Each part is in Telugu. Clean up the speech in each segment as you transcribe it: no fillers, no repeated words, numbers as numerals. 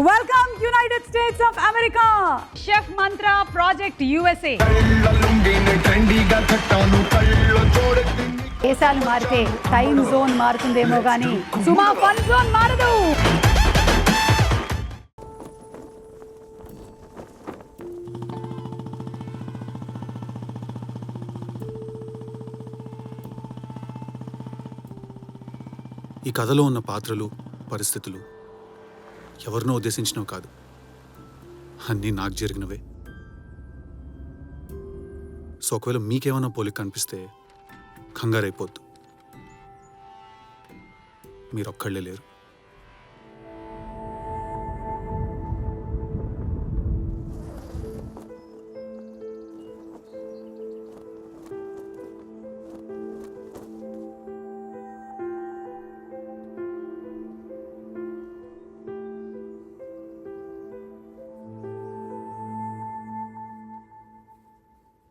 Welcome United States of America. Chef Mantra Project USA. దేశాలు మారితే టైం జోన్ మారుతుందేమో గానీ సుమా ఫన్ జోన్ మారదు. ఈ కథలో ఉన్న పాత్రలు, పరిస్థితులు ఎవరినో ఉద్దేశించినవి కాదు, అన్నీ నాకు జరిగినవే. సో ఒకవేళ మీకేమైనా పోలిక కనిపిస్తే కంగారైపోద్దు, మీరొక్కళ్ళే లేరు.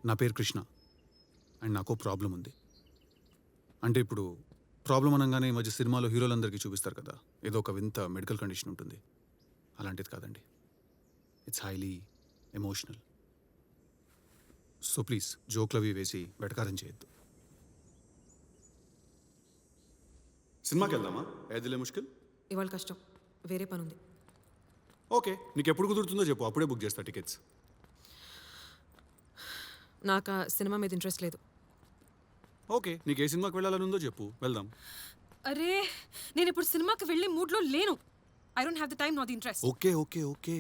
నా పేరు కృష్ణ అండ్ నాకు ప్రాబ్లం ఉంది. అంటే ఇప్పుడు ప్రాబ్లం అనగానే ఈ మధ్య సినిమాలో హీరోలందరికీ చూపిస్తారు కదా, ఏదో ఒక వింత మెడికల్ కండిషన్ ఉంటుంది. అలాంటిది కాదండి, it's highly emotional. So please జోక్లవి వేసి వెటకారం చేయొద్దు. సినిమాకి వెళ్దామా? ఏదిలే ముష్కిల్. ఇవాళ కష్టం, వేరే పని ఉంది. ఓకే, నీకు ఎప్పుడు కుదురుతుందో చెప్పు, అప్పుడే బుక్ చేస్తా టికెట్స్. నాకు ఆ సినిమా మీద ఇంట్రెస్ట్ లేదు. ఓకే, నీకు ఏ సినిమాకి వెళ్ళాలని ఉందో చెప్పు, వెళ్దాం. అరే, నేను ఇప్పుడు సినిమాకి వెళ్ళే మూడ్లో లేను. I don't have the time, not the interest. Okay okay okay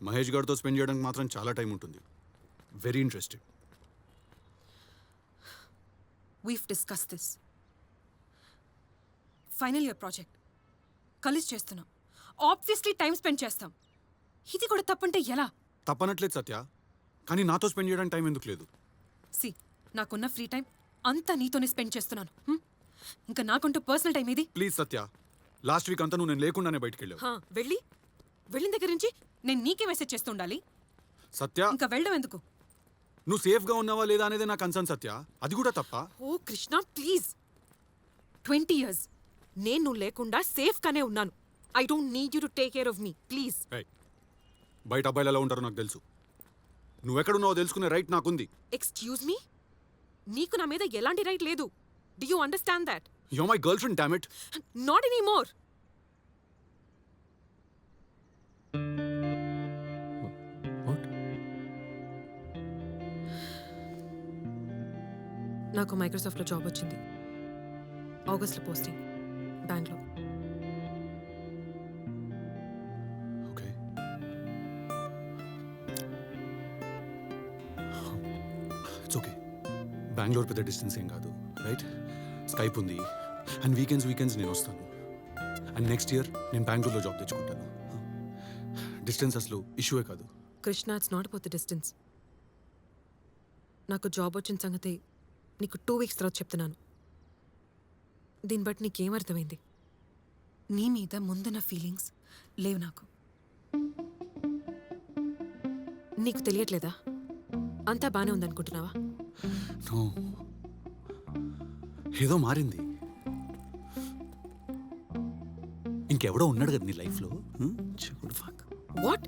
Mahesh గారితో స్పెండ్ చేయడానికి మాత్రం చాలా టైం ఉంటుంది. Very interesting. We've discuss this. Final year project కలిసి చేస్తున్నాం. ఆబ్వియస్లీ టైం స్పెండ్ చేస్తాం. ఇది కూడా తప్పంటే ఎలా? తప్పనట్లేదు సత్య, కానీ నాతో స్పెండ్ చేయడానికి టైం ఎందుకు లేదు? సి, నాకున్న ఫ్రీ టైం అంతా నీతోనే స్పెండ్ చేస్తున్నాను. ఇంకా నాకుంటూ పర్సనల్ టైం ఏది? ప్లీజ్ సత్య, లాస్ట్ వీక్ అంతా నువ్వు నేను లేకుండానే బయటికి వెళ్ళావు. వెళ్ళిన దగ్గర నుంచి నేను నీకే మెసేజ్ చేస్తుండాలి. సత్య, ఇంకా వెళ్ళడం ఎందుకు? నువ్వు సేఫ్గా ఉన్నావా లేదా అనేది నా కన్సర్న్ సత్య, అది కూడా తప్ప. ఓ కృష్ణ, ప్లీజ్. 20 years నేను నువ్వు లేకుండా సేఫ్గానే ఉన్నాను. I don't need you to take care of me, please. బయట అబ్బాయిలు ఎలా ఉంటారో నాకు తెలుసు. నువ్వెక్కడున్నావో తెలుసుకునే రైట్ నాకుంది. ఎక్స్క్యూజ్ మీ, నీకు నా మీద ఎలాంటి రైట్ లేదు. Do you understand that? You are my girlfriend, damn it. Not any more. నాకు మైక్రోసాఫ్ట్లో జాబ్ వచ్చింది. ఆగస్ట్లో పోస్టింగ్, బెంగళూరు. ఓకే, బెంగళూరు పెద్ద డిస్టెన్స్ ఏం కాదు, రైట్? స్కైప్ ఉంది, అండ్ వీకెండ్స్ నేను వస్తాను. అండ్ నెక్స్ట్ ఇయర్ నేను బెంగళూరులో జాబ్ తెచ్చుకుంటాను. డిస్టెన్స్ అసలు ఇష్యూయే కాదు. Krishna, it's not about the distance. నాకు జాబ్ వచ్చిన సంగతి నీకు 2 weeks తర్వాత చెప్తున్నాను. దీన్ని బట్టి నీకేం అర్థమైంది? నీ మీద ముందున్న ఫీలింగ్స్ లేవు నాకు. నీకు తెలియట్లేదా? అంతా బానే ఉందనుకుంటున్నావా? ఏదో మారింది. ఇంకెవడో ఉన్నాడు కదా నీ లైఫ్లో. వాట్?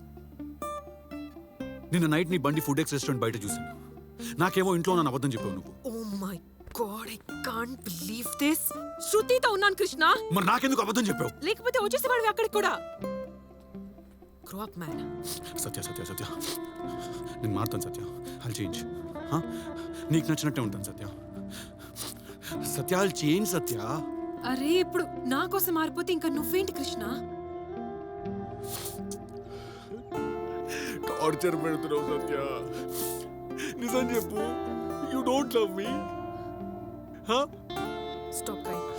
నిన్న నైట్ నీ బండి ఫుడ్ ఎక్స్ రెస్టారెంట్ బయట చూసాను. నాకేమో ఇంట్లో నన్ను అబద్ధం చెప్పావు నువ్వు. Oh my God, I can't believe this. శృతితో ఉన్నాను కృష్ణ. మరి నాకెందుకు అబద్ధం చెప్పావు? లేకపోతే వచ్చేసేవాడివి అక్కడికి కూడా. Grow up man. Satya Satya Satya, నేను మారుతాను సత్య. I'll change. నీకు నచ్చినట్టే ఉంటాను సత్య. సత్య, ఐల్ చేంజ్ సత్య. అరే, ఇప్పుడు నా కోసం మారిపోతే ఇంకా నువ్వేంటి కృష్ణ? టార్చర్ పెడుతున్నావు సత్య. నిజం చెప్పు, you don't love me. Stop crying.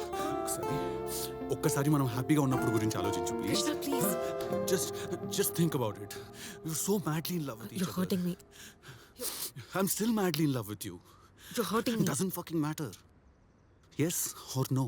ఒక్కసారి మనం హ్యాపీగా ఉన్నప్పుడు గురించి ఆలోచించు please. Krishna, please. Just think about it. You're so madly in love with each other. You're hurting me. I'm still madly in love with you. You're hurting me. It doesn't fucking matter. Yes or no?